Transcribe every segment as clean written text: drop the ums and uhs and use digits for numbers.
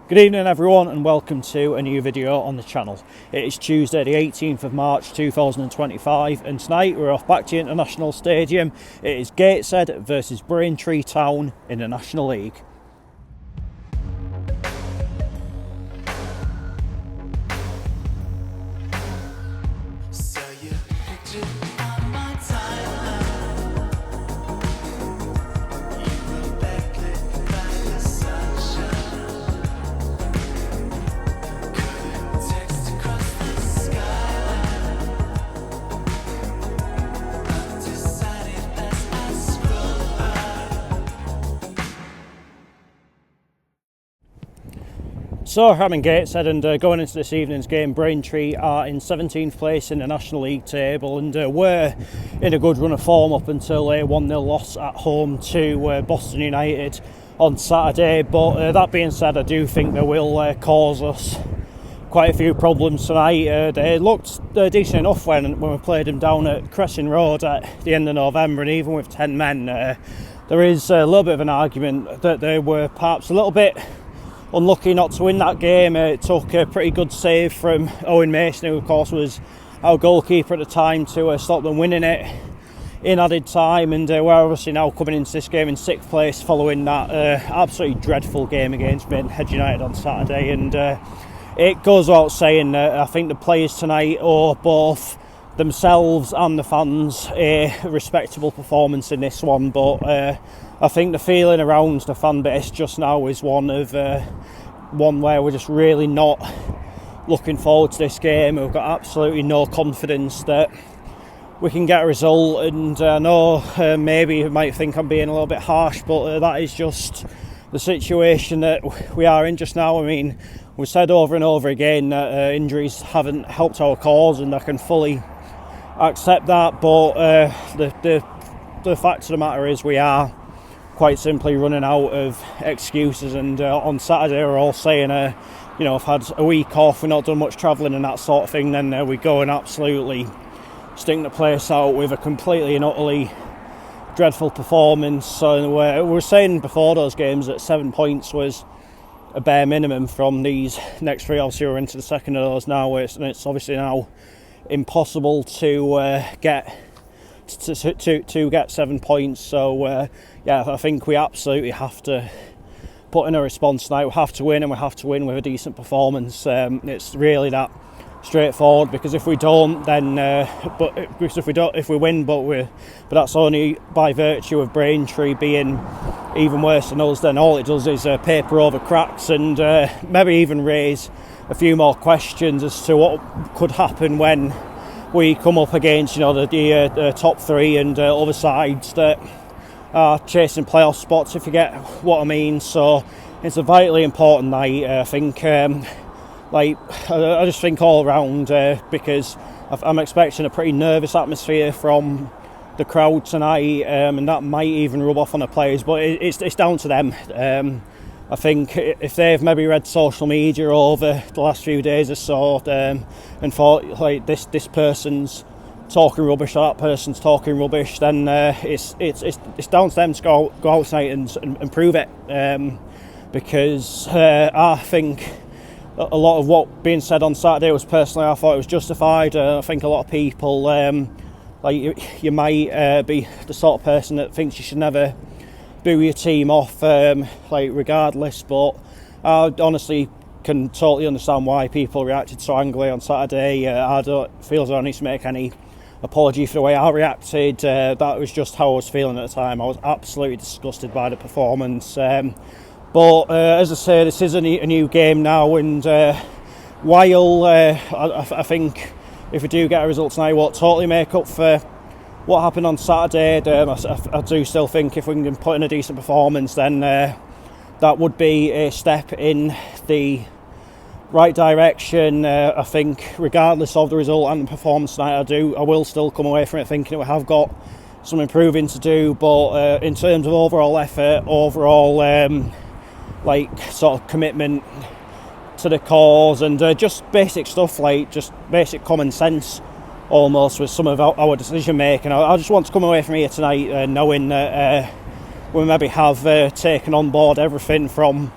Good evening everyone and welcome to a new video on the channel. It is Tuesday the 18th of March 2025 and tonight we're off back to the International Stadium. It is Gateshead versus Braintree Town in the National League. So I'm in Gateshead and going into this evening's game, Braintree are in 17th place in the National League table and were in a good run of form up until a 1-0 loss at home to Boston United on Saturday. But that being said, I do think they will cause us quite a few problems tonight. They looked decent enough when we played them down at Crescent Road at the end of November, and even with 10 men, there is a little bit of an argument that they were perhaps a little bit unlucky not to win that game. It took a pretty good save from Owen Mason, who of course was our goalkeeper at the time, to stop them winning it in added time, and we're obviously now coming into this game in 6th place following that absolutely dreadful game against Gateshead United on Saturday. And it goes without saying, I think the players tonight owe both themselves and the fans a respectable performance in this one, but I think the feeling around the fan base just now is one where we're just really not looking forward to this game. We've got absolutely no confidence that we can get a result, and I know maybe you might think I'm being a little bit harsh, but that is just the situation that we are in just now. I mean, we've said over and over again that injuries haven't helped our cause, and I can fully accept that, but the fact of the matter is we are quite simply running out of excuses. And on Saturday we're all saying I've had a week off, we've not done much travelling and that sort of thing, then we go and absolutely stink the place out with a completely and utterly dreadful performance. So we were saying before those games that 7 points was a bare minimum from these next three. Obviously we're into the second of those now, and it's obviously now impossible to get 7 points. So I think we absolutely have to put in a response tonight. We have to win, and we have to win with a decent performance. It's really that straightforward, because if we don't, then if we win, but that's only by virtue of Braintree being even worse than us, then all it does is paper over cracks and maybe even raise a few more questions as to what could happen when we come up against the top three and other sides that are chasing playoff spots, if you get what I mean. So it's a vitally important night. I think I just think all around, because I'm expecting a pretty nervous atmosphere from the crowd tonight, and that might even rub off on the players, but it's down to them. I think if they've maybe read social media over the last few days or so and thought like this person's talking rubbish or that person's talking rubbish, then it's down to them to go out tonight and prove it. Because I think a lot of what being said on Saturday was, personally, I thought it was justified. I think a lot of people, you might be the sort of person that thinks you should never boo your team off, regardless, but I honestly can totally understand why people reacted so angrily on Saturday. I don't feel as though I need to make any apology for the way I reacted. That was just how I was feeling at the time. I was absolutely disgusted by the performance. But as I say, this is a new game now, and while I think if we do get a result tonight, won't totally make up for what happened on Saturday, I do still think if we can put in a decent performance, then that would be a step in the right direction. I think regardless of the result and the performance tonight, I will still come away from it thinking we have got some improving to do, but in terms of overall effort, overall like sort of commitment to the cause, and just basic stuff like just basic common sense almost with some of our decision making, I just want to come away from here tonight knowing that we maybe have taken on board everything from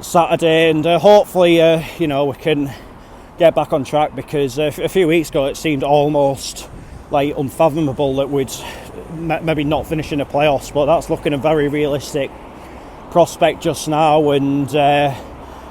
Saturday, and hopefully you know, we can get back on track, because a few weeks ago it seemed almost like unfathomable that we'd maybe not finish in the playoffs, but that's looking a very realistic prospect just now. And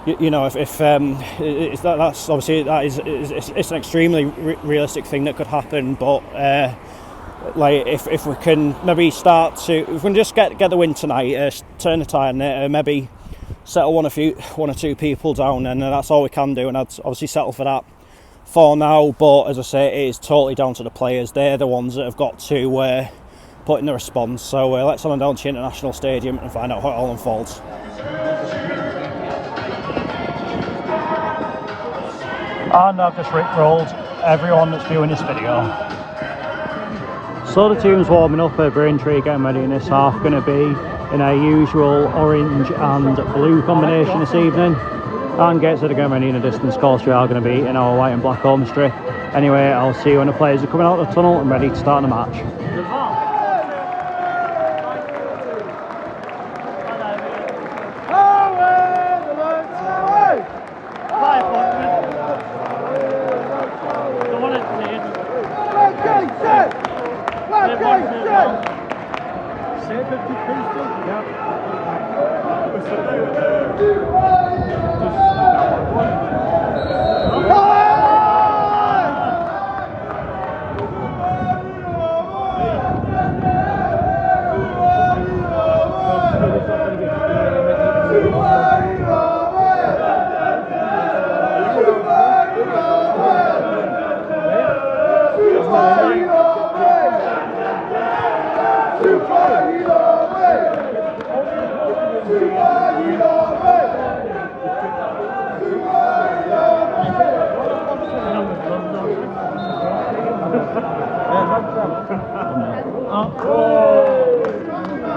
you know, if that's obviously it's an extremely realistic thing that could happen, but like if we can maybe if we can just get the win tonight, turn the tide, and maybe settle one or two people down, and that's all we can do, and I'd obviously settle for that for now. But as I say, it is totally down to the players. They're the ones that have got to put in the response. So let's head on down to the International Stadium and find out how it all unfolds. And I've just rickrolled everyone that's viewing this video. So the team's warming up at Braintree, getting ready in this half. Going to be in our usual orange and blue combination this evening. And Gateshead are getting ready in a distance course. We are going to be in our white and black home strip. Anyway, I'll see you when the players are coming out of the tunnel and ready to start the match.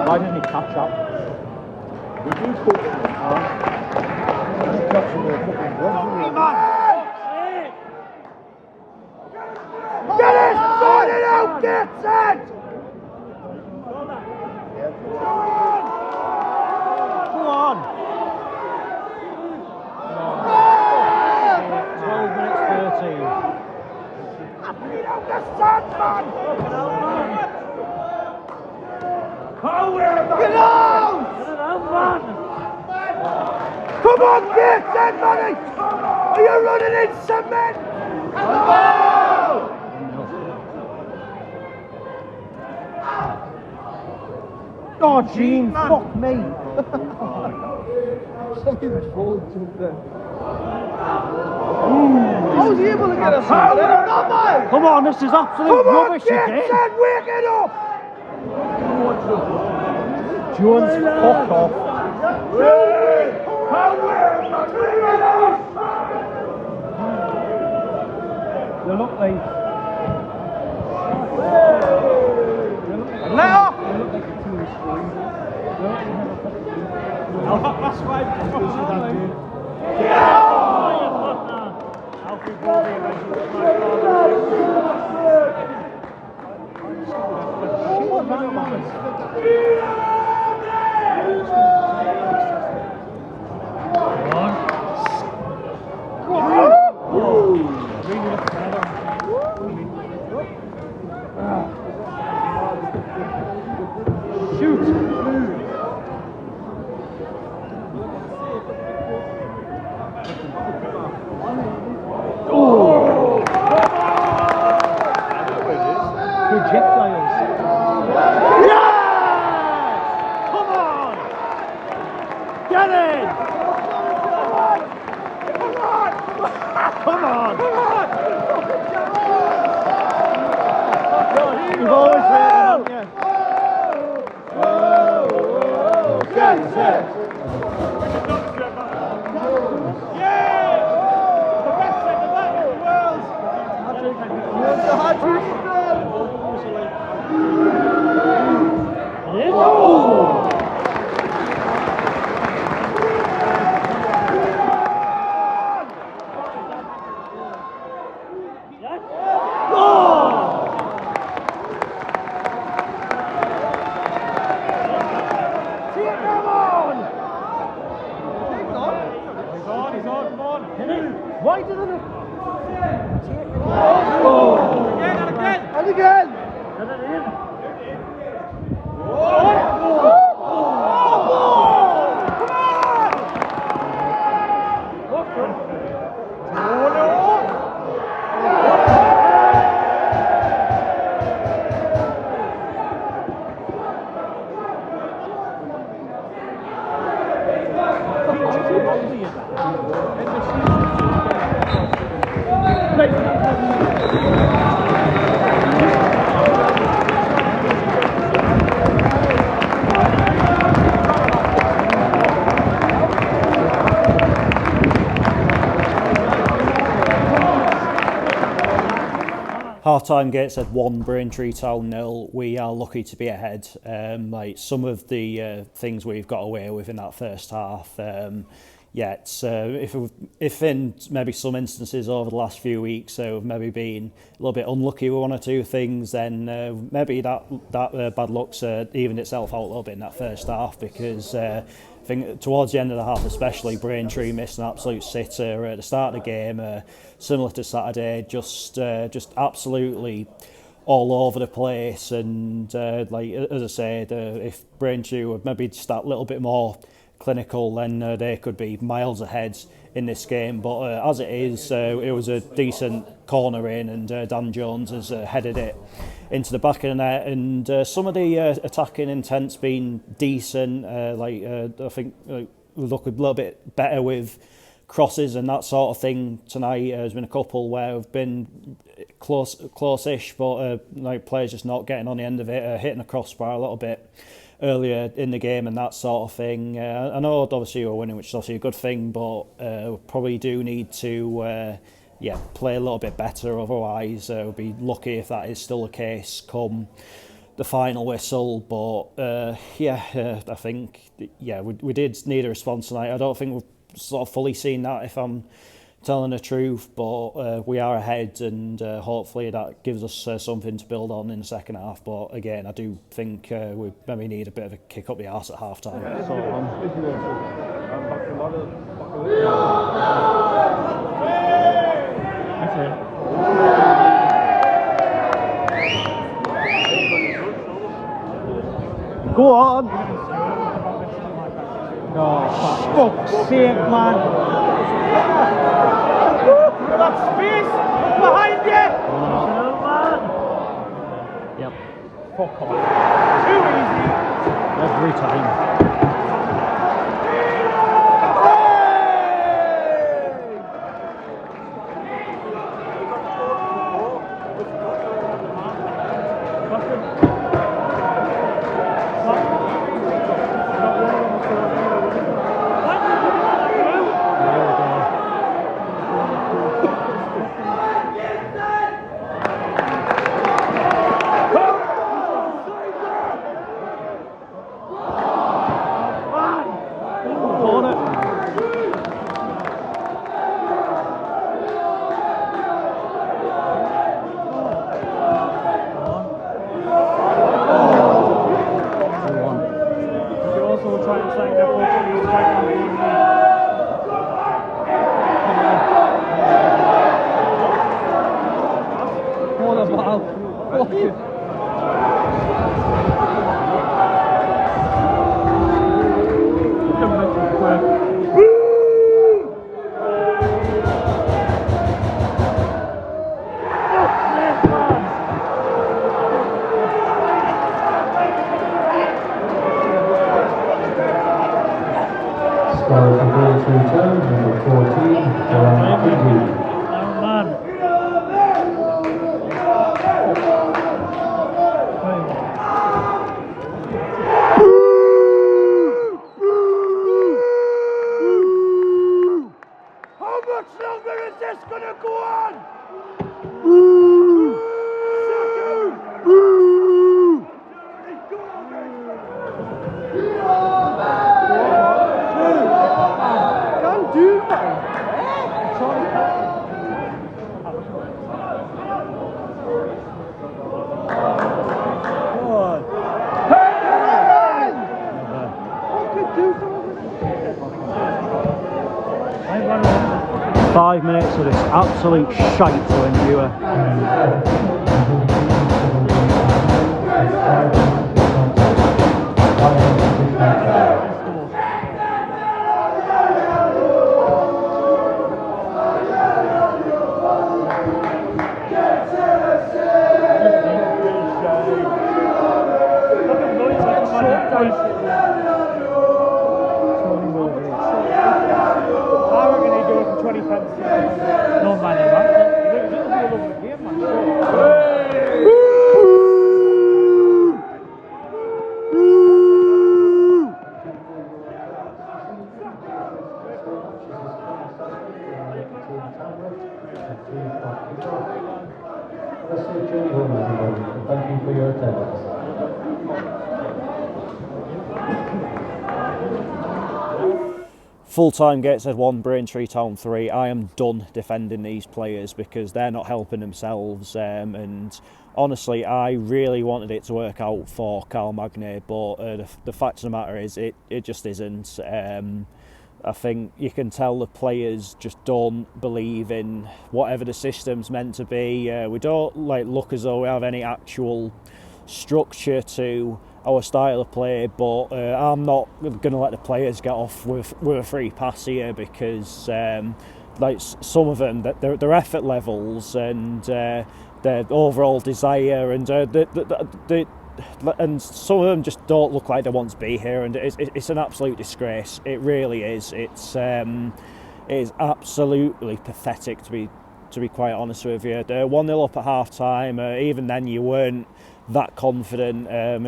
Why didn't he catch that? We do cook him. Get it! Sort it out! Get it! Come on! 12 minutes 13. Get out the sun, man! Get out! Get it out, man! Come on, Gateshead, money! Are you running in cement? Come on! Oh, Gene, fuck me! How was he able to get us out? Come on, this is absolute rubbish again. Gateshead, wake it up! Jones, fuck off. They look like... Let off! They look like a two screen. That's why You've always heard it, haven't you? Yeah! Half-time, Gateshead 1, Braintree Town 0. We are lucky to be ahead. Like some of the things we've got away with in that first half, it's, if in maybe some instances over the last few weeks, we've maybe been a little bit unlucky with one or two things, then maybe that bad luck's evened itself out a little bit in that first half, because I think towards the end of the half especially, Braintree missed an absolute sitter at the start of the game, similar to Saturday, just absolutely all over the place. And like as I said, if Braintree would maybe just that little bit more clinical, then they could be miles ahead in this game. But as it is, it was a decent corner in, and Dan Jones has headed it into the back of the net, and some of the attacking intent's been decent. I think we look a little bit better with crosses and that sort of thing tonight. There's been a couple where have been close-ish, but like players just not getting on the end of it, hitting a crossbar a little bit earlier in the game and that sort of thing. I know obviously we're winning, which is obviously a good thing, but we probably do need to play a little bit better. Otherwise, we'll be lucky if that is still the case come the final whistle. But I think we did need a response tonight. I don't think we've sort of fully seen that, if I'm telling the truth, but we are ahead, and hopefully that gives us something to build on in the second half. But again, I do think we maybe need a bit of a kick up the arse at half time. Go on! Oh, for fuck's sake, man! That space behind you! Yep. Fuck off. Too easy. Every time. Braintree Town, number 14, How much longer is this gonna go on? Can't do that. Yeah. 5 minutes of this absolute shite to endure. I reckon he'd do it for 20 pence. No man in that. It was a lovely game, man. home everybody. Thank you for your attendance. Full-time Gateshead 1, Braintree Town 3. I am done defending these players because they're not helping themselves, and honestly I really wanted it to work out for Carl Magny, but the fact of the matter is it just isn't. I think you can tell the players just don't believe in whatever the system's meant to be. We don't look as though we have any actual structure to our style of play, but I'm not going to let the players get off with a free pass here because some of them, their effort levels and their overall desire and and some of them just don't look like they want to be here, and it's an absolute disgrace. It really is. It is absolutely pathetic to be quite honest with you. 1-0 up at half time. Even then, you weren't that confident. I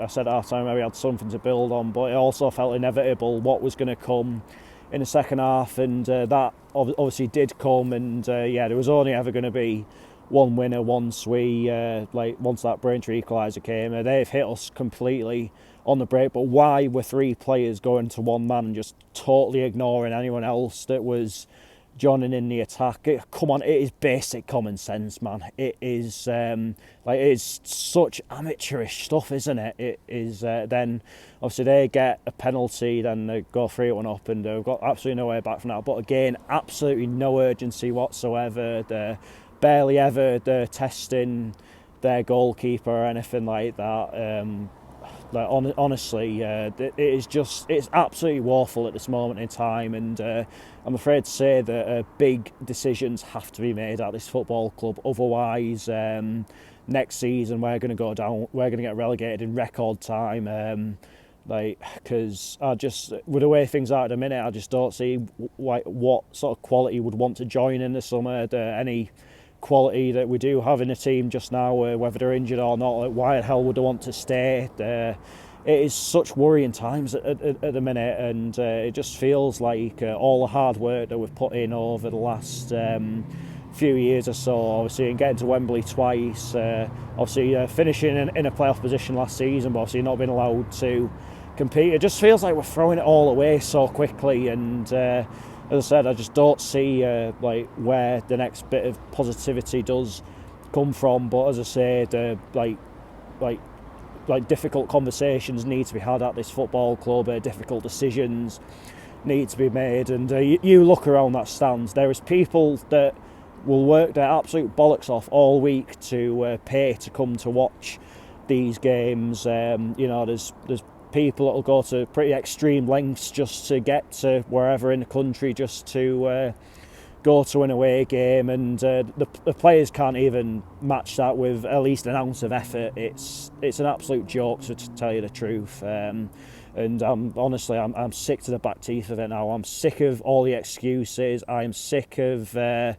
said at half time maybe had something to build on, but it also felt inevitable what was going to come in the second half, and that obviously did come. And there was only ever going to be one winner once that Braintree equaliser came. They've hit us completely on the break, but why were 3 players going to one man and just totally ignoring anyone else that was joining in the attack? Come on, it is basic common sense, man. It is it is such amateurish stuff, isn't it? It is. Then obviously they get a penalty, then they go 3-1 up, and they've got absolutely no way back from that. But again, absolutely no urgency whatsoever. They're barely ever testing their goalkeeper or anything like that. Honestly, it's absolutely woeful at this moment in time, and I'm afraid to say that big decisions have to be made at this football club. Otherwise, next season we're going to go down. We're going to get relegated in record time. Because with the way things are at the minute, I just don't see what sort of quality would want to join in the summer. Any quality that we do have in the team just now, whether they're injured or not, why the hell would they want to stay? It is such worrying times at the minute, and it just feels like all the hard work that we've put in over the last few years or so, obviously, and getting to Wembley twice, obviously finishing in a playoff position last season, but obviously not being allowed to compete. It just feels like we're throwing it all away so quickly, and as I said, I just don't see where the next bit of positivity does come from. But as I say, difficult conversations need to be had at this football club. Difficult decisions need to be made. And you look around that stands, there is people that will work their absolute bollocks off all week to pay to come to watch these games. There's people that will go to pretty extreme lengths just to get to wherever in the country just to go to an away game, and the players can't even match that with at least an ounce of effort. It's an absolute joke, to tell you the truth. And honestly, I'm sick to the back teeth of it now. I'm sick of all the excuses. I'm sick of all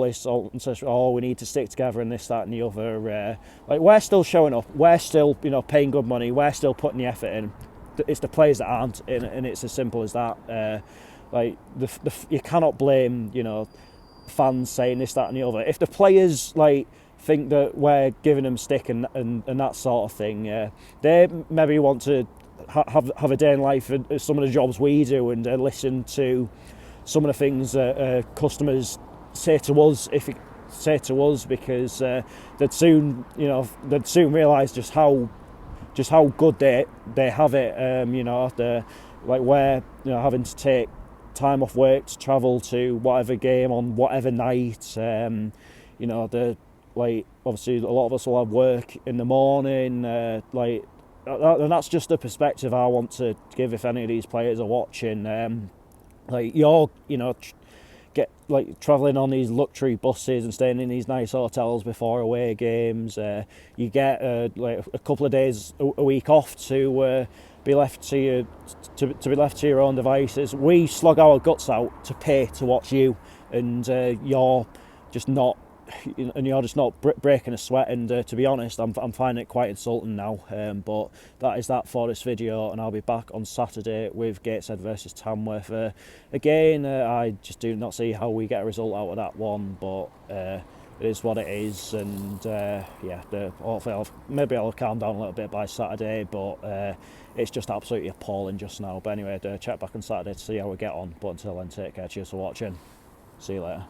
this, we need to stick together and this, that and the other. We're still showing up, we're still paying good money, we're still putting the effort in. It's the players that aren't, and it's as simple as that. You cannot blame fans saying this, that and the other. If the players think that we're giving them stick and that sort of thing, they maybe want to have a day in life at some of the jobs we do, and listen to some of the things customers say to us, because they'd soon realise just how good they have it. We're having to take time off work to travel to whatever game on whatever night. Obviously a lot of us will have work in the morning. And that's just the perspective I want to give if any of these players are watching. Travelling on these luxury buses and staying in these nice hotels before away games. You get a couple of days a week off to be left to your own devices. We slog our guts out to pay to watch you, and you're just not breaking a sweat. And to be honest, I'm finding it quite insulting now. But that is that for this video, and I'll be back on Saturday with Gateshead versus Tamworth. Again, I just do not see how we get a result out of that one, but it is what it is, and yeah, hopefully maybe I'll calm down a little bit by Saturday, but it's just absolutely appalling just now. But anyway, check back on Saturday to see how we get on. But until then, take care. Cheers for watching. See you later.